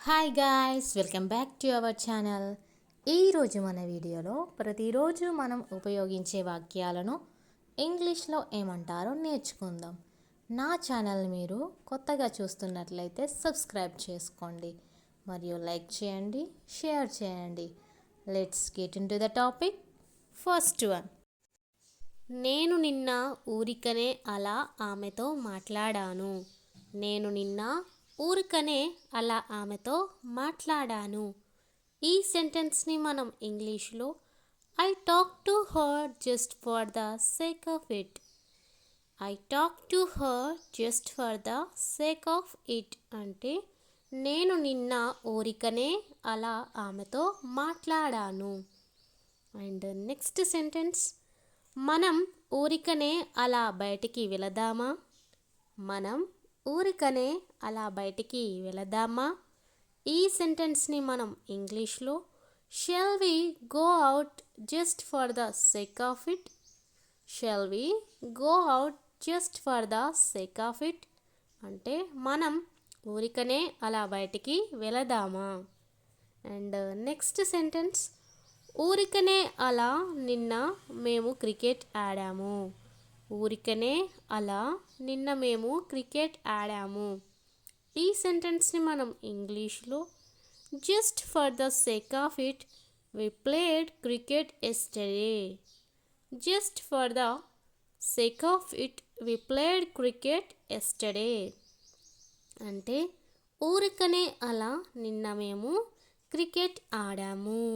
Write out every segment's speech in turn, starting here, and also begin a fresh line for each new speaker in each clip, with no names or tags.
Hi guys, welcome back to our channel. ఈరోజు మన వీడియోలో ప్రతిరోజు మనం ఉపయోగించే వాక్యాలను ఇంగ్లీష్లో ఏమంటారో నేర్చుకుందాం. నా ఛానల్ మీరు కొత్తగా చూస్తున్నట్లయితే సబ్స్క్రైబ్ చేసుకోండి మరియు లైక్ చేయండి, షేర్ చేయండి. Let's get in to the topic. First one, నేను నిన్న ఊరికనే అలా ఆమెతో మాట్లాడాను. ఈ సెంటెన్స్ని మనం ఇంగ్లీష్లో I talk to her just for the sake of it. అంటే నేను నిన్న ఊరికనే అలా ఆమెతో మాట్లాడాను. అండ్ నెక్స్ట్ సెంటెన్స్, మనం ఊరికనే అలా బయటికి వెళదామా. ఈ సెంటెన్స్ని మనం ఇంగ్లీష్లో shall we go out just for the sake of it. అంటే మనం ఊరికనే అలా బయటికి వెళదామా. అండ్ నెక్స్ట్ సెంటెన్స్, ఊరికనే అలా నిన్న మేము క్రికెట్ ఆడాము. ఈ సెంటెన్స్ని మనం ఇంగ్లీష్లో just for the sake of it we played cricket yesterday. అంటే ఊరికనే అలా నిన్న మేము క్రికెట్ ఆడాము.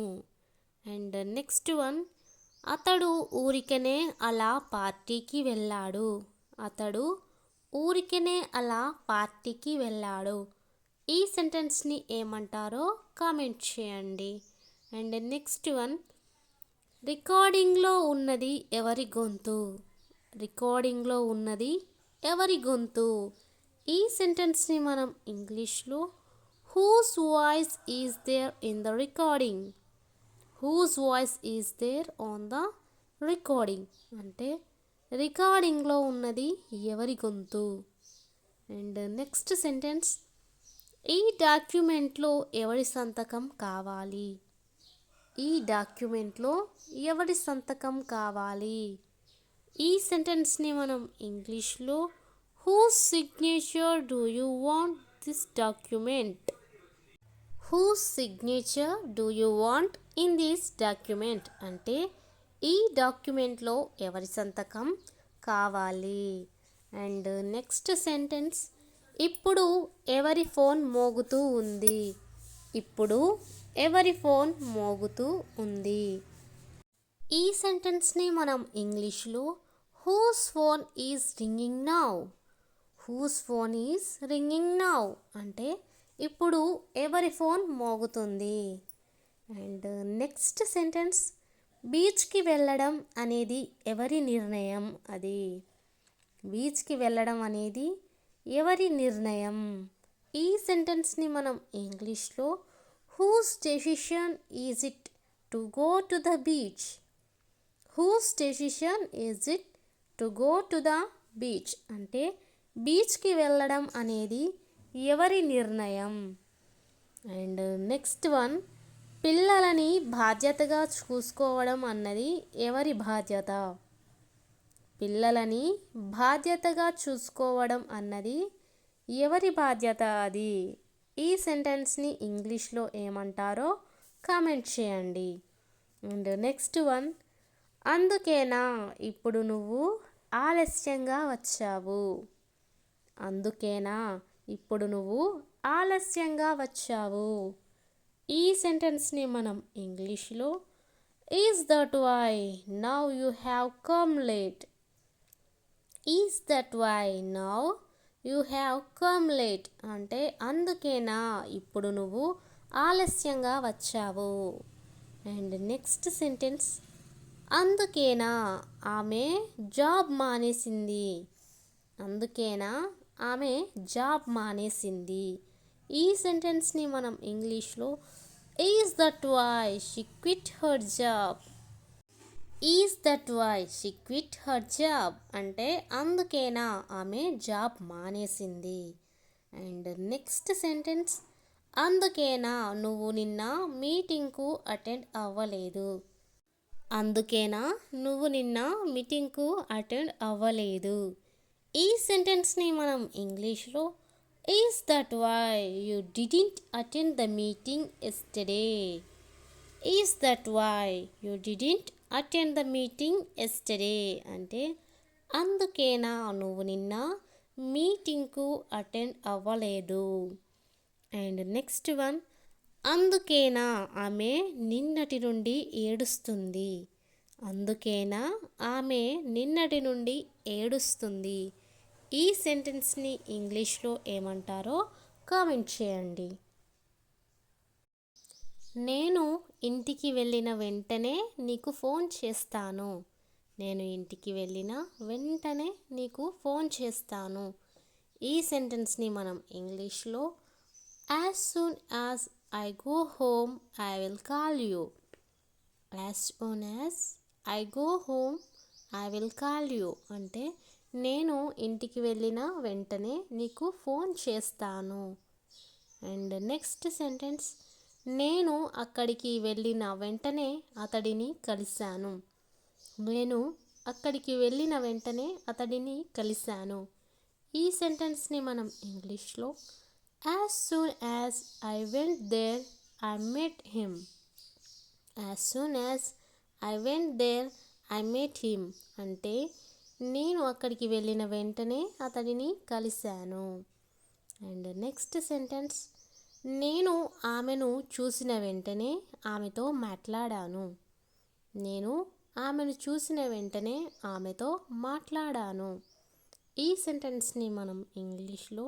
అండ్ నెక్స్ట్ వన్, అతడు ఊరికనే అలా పార్టీకి వెళ్ళాడు. ఈ సెంటెన్స్ని ఏమంటారో కామెంట్ చేయండి. అండ్ నెక్స్ట్ వన్, రికార్డింగ్లో ఉన్నది ఎవరి గొంతు. ఈ సెంటెన్స్ని మనం ఇంగ్లీష్లో whose voice is there on the recording. అంటే రికార్డింగ్లో ఉన్నది ఎవరి గొంతు. అండ్ నెక్స్ట్ సెంటెన్స్, ఈ డాక్యుమెంట్లో ఎవరి సంతకం కావాలి. ఈ సెంటెన్స్ని మనం ఇంగ్లీష్లో whose signature do you want in this document. అంటే ఈ డాక్యుమెంట్లో ఎవరి సంతకం కావాలి. అండ్ నెక్స్ట్ సెంటెన్స్, ఇప్పుడు ఎవరి ఫోన్ మోగుతూ ఉంది. ఈ సెంటెన్స్ని మనం ఇంగ్లీష్లో whose phone is ringing now. అంటే ఇప్పుడు ఎవరి ఫోన్ మోగుతుంది. అండ్ నెక్స్ట్ సెంటెన్స్, బీచ్కి వెళ్ళడం అనేది ఎవరి నిర్ణయం. ఈ సెంటెన్స్ని మనం ఇంగ్లీష్లో whose decision is it to go to the beach. అంటే బీచ్కి వెళ్ళడం అనేది ఎవరి నిర్ణయం. అండ్ నెక్స్ట్ వన్, పిల్లలని బాధ్యతగా చూసుకోవడం అన్నది ఎవరి బాధ్యత అది. ఈ సెంటెన్స్ని ఇంగ్లీష్లో ఏమంటారో కామెంట్ చేయండి. అండ్ నెక్స్ట్ వన్, అందుకేనా ఇప్పుడు నువ్వు ఆలస్యంగా వచ్చావు. ఈ సెంటెన్స్ని మనం ఇంగ్లీష్లో is that why now you have come late. అంటే అందుకేనా ఇప్పుడు నువ్వు ఆలస్యంగా వచ్చావు. అండ్ నెక్స్ట్ సెంటెన్స్, అందుకేనా ఆమె జాబ్ మానేసింది. ఈ సెంటెన్స్ని మనం ఇంగ్లీష్లో is that why she quit her job. అంటే అందుకేనా ఆమె జాబ్ మానేసింది. అండ్ నెక్స్ట్ సెంటెన్స్, అందుకేనా నువ్వు నిన్న మీటింగ్కు అటెండ్ అవ్వలేదు. అందుకేనా నువ్వు నిన్న మీటింగ్కు అటెండ్ అవ్వలేదు. ఈ సెంటెన్స్ని మనం ఇంగ్లీష్లో is that why you didn't attend the meeting yesterday. Is that why you didn't attend the meeting yesterday అంటే అందుకేనా నువ్వు నిన్న మీటింగ్కు అటెండ్ అవ్వలేదు. అండ్ నెక్స్ట్ వన్, అందుకేనా ఆమె నిన్నటి నుండి ఏడుస్తుంది. అందుకేనా ఆమె నిన్నటి నుండి ఏడుస్తుంది. ఈ సెంటెన్స్ని ఇంగ్లీష్లో ఏమంటారో కామెంట్ చేయండి. నేను ఇంటికి వెళ్ళిన వెంటనే నీకు ఫోన్ చేస్తాను. నేను ఇంటికి వెళ్ళిన వెంటనే నీకు ఫోన్ చేస్తాను. ఈ సెంటెన్స్ని మనం ఇంగ్లీష్లో as soon as I go home I will call you. As soon as I go home I will call you అంటే నేను ఇంటికి వెళ్ళిన వెంటనే నీకు ఫోన్ చేస్తాను. అండ్ నెక్స్ట్ సెంటెన్స్, నేను అక్కడికి వెళ్ళిన వెంటనే అతడిని కలిశాను. నేను అక్కడికి వెళ్ళిన వెంటనే అతడిని కలిశాను. ఈ సెంటెన్స్ని మనం ఇంగ్లీష్లో as soon as I went there I met him. As soon as I went there I met him అంటే నేను అక్కడికి వెళ్ళిన వెంటనే అతడిని కలిశాను. అండ్ నెక్స్ట్ సెంటెన్స్, నేను ఆమెను చూసిన వెంటనే ఆమెతో మాట్లాడాను. నేను ఆమెను చూసిన వెంటనే ఆమెతో మాట్లాడాను. ఈ సెంటెన్స్ని మనం ఇంగ్లీష్లో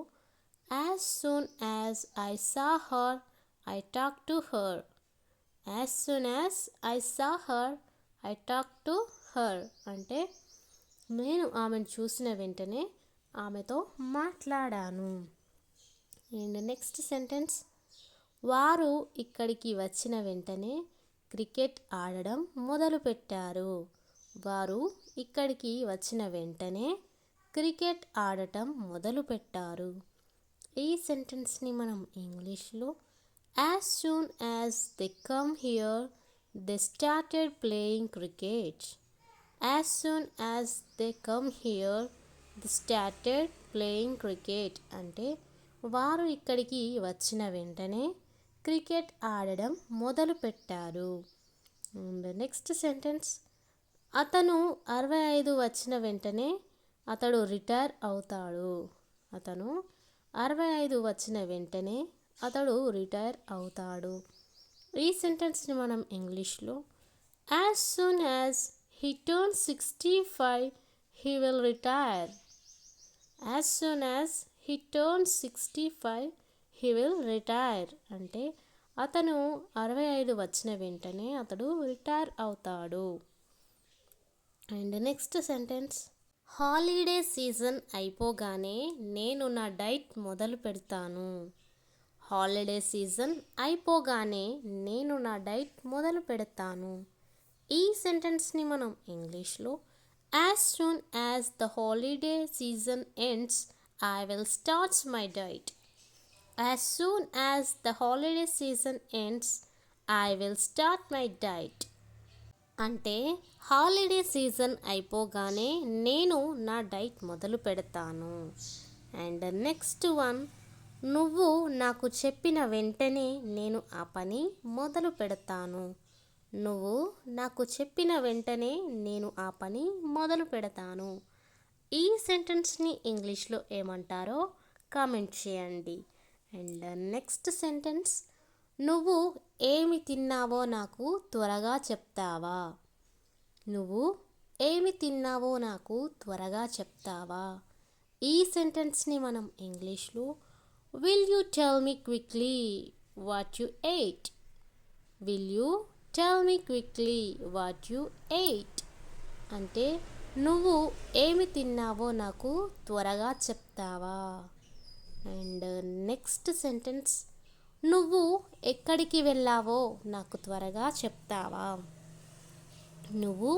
as soon as I saw her I talk to her. As soon as I saw her I talk to her అంటే నేను ఆమెను చూసిన వెంటనే ఆమెతో మాట్లాడాను. అండ్ నెక్స్ట్ సెంటెన్స్, వారు ఇక్కడికి వచ్చిన వెంటనే క్రికెట్ ఆడడం మొదలుపెట్టారు. వారు ఇక్కడికి వచ్చిన వెంటనే క్రికెట్ ఆడటం మొదలుపెట్టారు. ఈ సెంటెన్స్ని మనం ఇంగ్లీష్లో as soon as they come here they started playing cricket. As soon as they come here they started playing cricket అంటే వారు ఇక్కడికి వచ్చిన వెంటనే క్రికెట్ ఆడడం మొదలుపెట్టారు. అండ్ నెక్స్ట్ సెంటెన్స్, అతను 65 వచ్చిన వెంటనే అతడు రిటైర్ అవుతాడు. అతను 65 వచ్చిన వెంటనే అతడు రిటైర్ అవుతాడు. ఈ సెంటెన్స్ని మనం ఇంగ్లీష్లో as soon as he turn 65 he will retire. As soon as he turn 65 he will retire అంటే అతను 65 వచ్చిన వెంటనే అతడు రిటైర్ అవుతాడు. And next sentence, holiday season అయిపోగానే నేను నా డైట్ మొదలు పెడతాను. హాలిడే సీజన్ అయిపోగానే నేను నా డైట్ మొదలు పెడతాను. ఈ సెంటెన్స్ని మనం ఇంగ్లీష్లో as soon as the holiday season ends I will start my diet. As soon as the holiday season ends I will start my diet అంటే హాలిడే సీజన్ అయిపోగానే నేను నా డైట్ మొదలు పెడతాను. అండ్ నెక్స్ట్ వన్, నువ్వు నాకు చెప్పిన వెంటనే నేను ఆ పని మొదలు పెడతాను. నువ్వు నాకు చెప్పిన వెంటనే నేను ఆ పని మొదలు పెడతాను. ఈ సెంటెన్స్ని ఇంగ్లీష్లో ఏమంటారో కామెంట్ చేయండి. అండ్ నెక్స్ట్ సెంటెన్స్, నువ్వు ఏమి తిన్నావో నాకు త్వరగా చెప్తావా. నువ్వు ఏమి తిన్నావో నాకు త్వరగా చెప్తావా. ఈ సెంటెన్స్ని మనం ఇంగ్లీష్లో will you tell me quickly what you eight. Will you tell me quickly what you eight అంటే నువ్వు ఏమి తిన్నావో నాకు త్వరగా చెప్తావా. అండ్ నెక్స్ట్ సెంటెన్స్, నువ్వు ఎక్కడికి వెళ్ళావో నాకు త్వరగా చెప్తావా. నువ్వు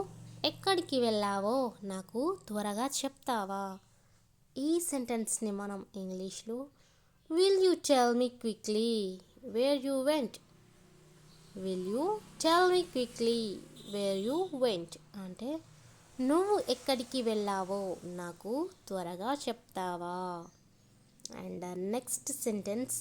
ఎక్కడికి వెళ్ళావో నాకు త్వరగా చెప్తావా. ఈ సెంటెన్స్ని మనం ఇంగ్లీష్లో will you tell me quickly where you went. Will you tell me quickly where you went అంటే నువ్వు ఎక్కడికి వెళ్ళావో నాకు త్వరగా చెప్తావా. And next sentence,